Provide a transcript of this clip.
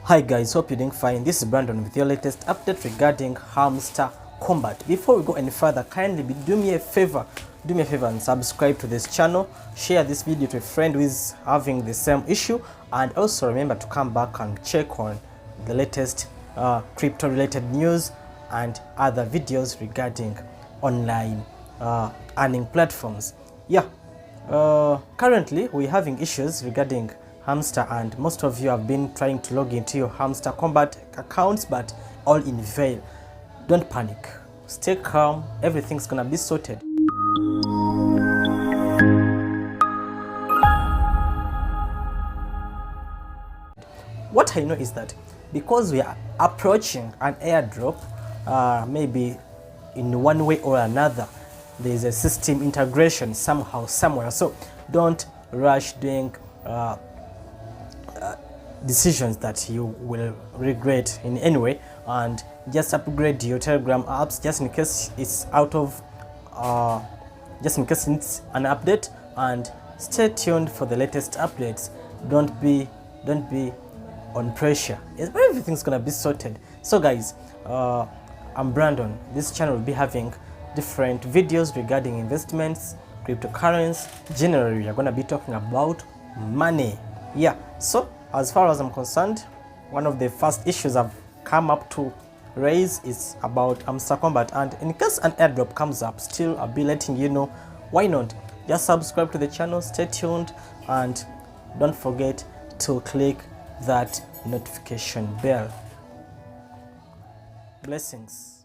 Hi guys, hope you're doing fine. This is Brandon with your latest update regarding Hamster Kombat. Before we go any further, kindly do me a favor and subscribe to this channel, share this video to a friend who is having the same issue, and also remember to come back and check on the latest crypto related news and other videos regarding online earning platforms. Currently we're having issues regarding Hamster, and most of you have been trying to log into your Hamster Kombat accounts, but all in vain. Don't panic, stay calm, everything's gonna be sorted. What I know is that because we are approaching an airdrop, maybe in one way or another, there is a system integration somehow, somewhere. So don't rush doing decisions that you will regret in any way, and just upgrade your Telegram apps just in case it's out of just in case it's an update, and stay tuned for the latest updates. Don't be on pressure. Everything's gonna be sorted. So guys, I'm Brandon. This channel will be having different videos regarding investments, cryptocurrency. Generally, we are gonna be talking about money. So as far as I'm concerned, one of the first issues I've come up to raise is about Hamster Kombat, and in case an airdrop comes up, still I'll be letting you know. Why not just subscribe to the channel, stay tuned, and don't forget to click that notification bell. Blessings.